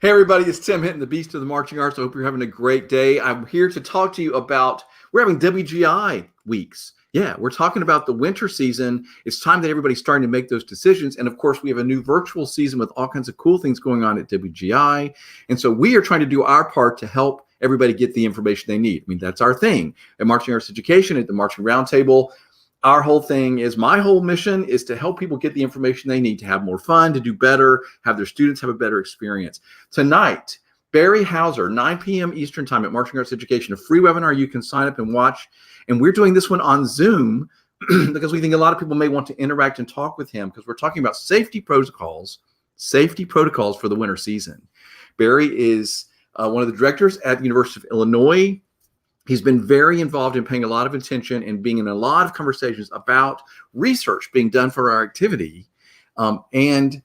Hey everybody, it's Tim Hinton, the Beast of the Marching Arts. I hope you're having a great day. I'm here to talk to you about, we're having WGI weeks. Yeah, we're talking about the winter season. It's time that everybody's starting to make those decisions. And of course, we have a new virtual season with all kinds of cool things going on at WGI. And so we are trying to do our part to help everybody get the information they need. I mean, that's our thing. At Marching Arts Education, at the Marching Roundtable, our whole thing is, my whole mission is to help people get the information they need to have more fun, to do better, have their students have a better experience. Tonight, Barry Hauser, 9 p.m. Eastern time at Marching Arts Education, a free webinar you can sign up and watch. And we're doing this one on Zoom because we think a lot of people may want to interact and talk with him, because we're talking about safety protocols for the winter season. Barry is one of the directors at the University of Illinois. He's been very involved in paying a lot of attention and being in a lot of conversations about research being done for our activity. And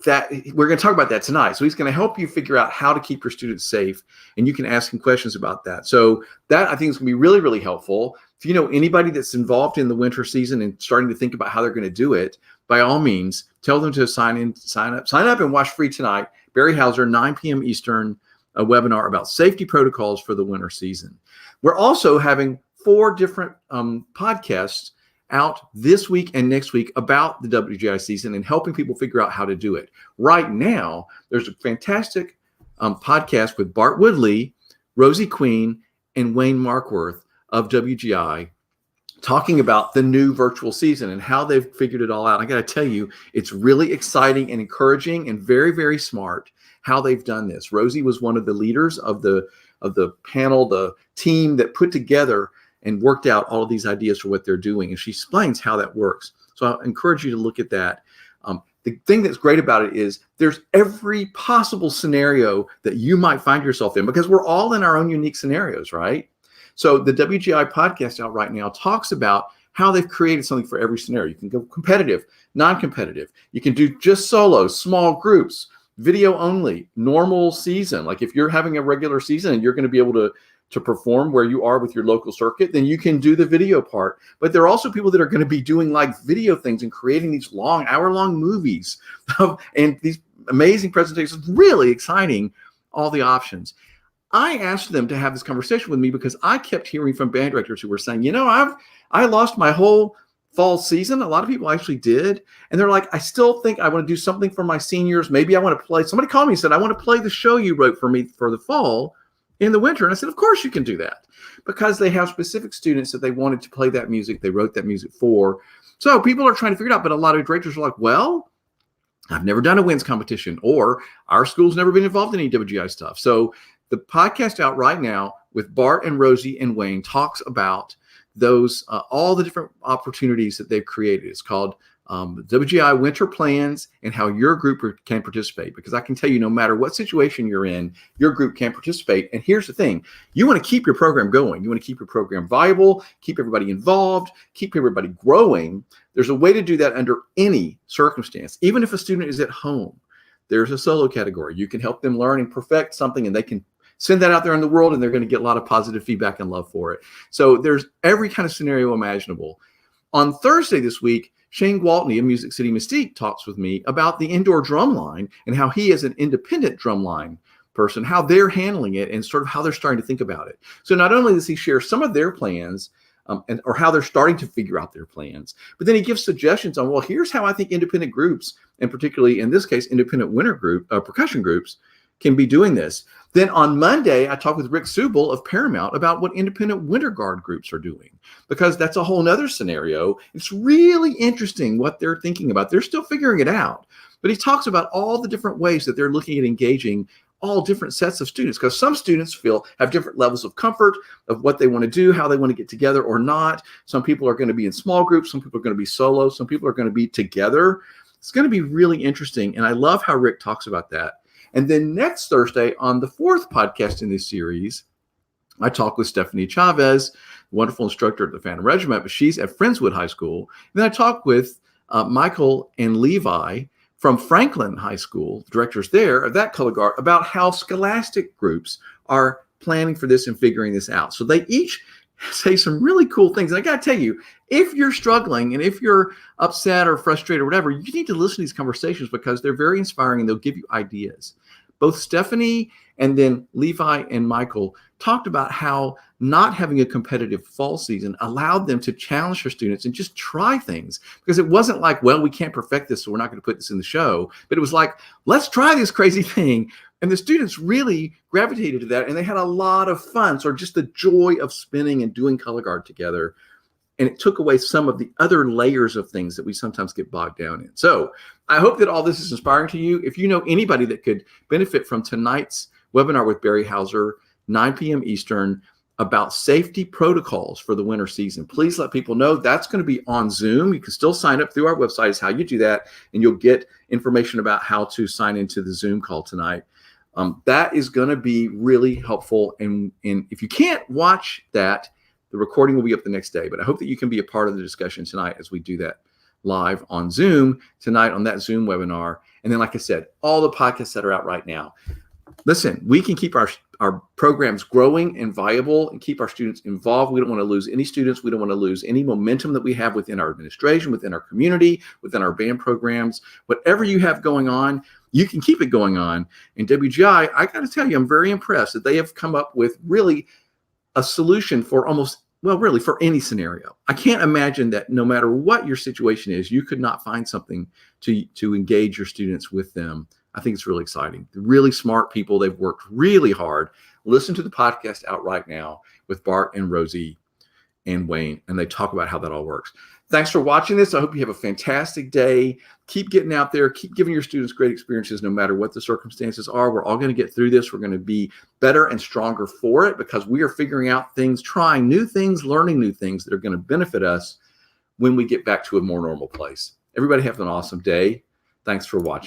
that we're going to talk about that tonight. So he's going to help you figure out how to keep your students safe, and you can ask him questions about that. So that, I think, is going to be really, really helpful. If you know anybody that's involved in the winter season and starting to think about how they're going to do it, by all means, tell them to sign up and watch free tonight. Barry Hauser, 9 p.m. Eastern, a webinar about safety protocols for the winter season. We're also having 4 different podcasts out this week and next week about the WGI season and helping people figure out how to do it. Right now, there's a fantastic podcast with Bart Woodley, Rosie Queen, and Wayne Markworth of WGI talking about the new virtual season and how they've figured it all out. I got to tell you, it's really exciting and encouraging and very, very smart how they've done this. Rosie was one of the leaders of the panel, the team that put together and worked out all of these ideas for what they're doing. And she explains how that works. So I encourage you to look at that. The thing that's great about it is there's every possible scenario that you might find yourself in, because we're all in our own unique scenarios, right? So the WGI podcast out right now talks about how they've created something for every scenario. You can go competitive, non-competitive. You can do just solo, small groups, video only, normal season. Like if you're having a regular season and you're going to be able to perform where you are with your local circuit, then you can do the video part. But there are also people that are going to be doing like video things and creating these long, hour-long movies and these amazing presentations. Really exciting, all the options. I asked them to have this conversation with me because I kept hearing from band directors who were saying, I lost my whole fall season. A lot of people actually did. And they're like, I still think I want to do something for my seniors. Maybe I want to play. Somebody called me and said, I want to play the show you wrote for me for the fall in the winter. And I said, of course you can do that, because they have specific students that they wanted to play that music. They wrote that music for. So people are trying to figure it out. But a lot of directors are like, well, I've never done a WINS competition, or our school's never been involved in any WGI stuff. So the podcast out right now with Bart and Rosie and Wayne talks about those, all the different opportunities that they've created. It's called WGI Winter Plans and how your group can participate. Because I can tell you, no matter what situation you're in, your group can participate. And here's the thing. You want to keep your program going. You want to keep your program viable, keep everybody involved, keep everybody growing. There's a way to do that under any circumstance. Even if a student is at home, there's a solo category. You can help them learn and perfect something, and they can send that out there in the world, and they're going to get a lot of positive feedback and love for it. So there's every kind of scenario imaginable. On Thursday this week, Shane Gwaltney of Music City Mystique talks with me about the indoor drum line and how he, as an independent drum line person, how they're handling it and sort of how they're starting to think about it. So not only does he share some of their plans or how they're starting to figure out their plans, but then he gives suggestions on, well, here's how I think independent groups, and particularly in this case, independent winter group, percussion groups, can be doing this. Then on Monday, I talked with Rick Subel of Paramount about what independent winter guard groups are doing, because that's a whole nother scenario. It's really interesting what they're thinking about. They're still figuring it out, but he talks about all the different ways that they're looking at engaging all different sets of students, because some students have different levels of comfort of what they want to do, how they want to get together or not. Some people are going to be in small groups. Some people are going to be solo. Some people are going to be together. It's going to be really interesting. And I love how Rick talks about that. And then next Thursday, on the 4th podcast in this series, I talk with Stephanie Chavez, wonderful instructor at the Phantom Regiment, but she's at Friendswood High School. And then I talk with Michael and Levi from Franklin High School, the directors there of that color guard, about how scholastic groups are planning for this and figuring this out. So they each say some really cool things. And I got to tell you, if you're struggling and if you're upset or frustrated or whatever, you need to listen to these conversations, because they're very inspiring and they'll give you ideas. both Stephanie and then Levi and Michael talked about how not having a competitive fall season allowed them to challenge their students and just try things, because it wasn't like, well, we can't perfect this, so we're not going to put this in the show. But it was like, let's try this crazy thing. And the students really gravitated to that, and they had a lot of fun. So just the joy of spinning and doing color guard together. And it took away some of the other layers of things that we sometimes get bogged down in. So I hope that all this is inspiring to you. If you know anybody that could benefit from tonight's webinar with Barry Hauser, 9 p.m. Eastern, about safety protocols for the winter season, please let people know. That's going to be on Zoom. You can still sign up through our website is how you do that, and you'll get information about how to sign into the Zoom call tonight. That is going to be really helpful. And if you can't watch that, the recording will be up the next day. But I hope that you can be a part of the discussion tonight as we do that live on Zoom tonight on that Zoom webinar. And then, like I said, all the podcasts that are out right now. Listen, we can keep our programs growing and viable and keep our students involved. We don't want to lose any students. We don't want to lose any momentum that we have within our administration, within our community, within our band programs. Whatever you have going on, you can keep it going on. And WGI, I got to tell you, I'm very impressed that they have come up with really a solution for really for any scenario. I can't imagine that no matter what your situation is, you could not find something to engage your students with them. I think it's really exciting. They're really smart people. They've worked really hard. Listen to the podcast out right now with Bart and Rosie and Wayne, and they talk about how that all works. Thanks for watching this. I hope you have a fantastic day. Keep getting out there. Keep giving your students great experiences no matter what the circumstances are. We're all going to get through this. We're going to be better and stronger for it because we are figuring out things, trying new things, learning new things that are going to benefit us when we get back to a more normal place. Everybody have an awesome day. Thanks for watching.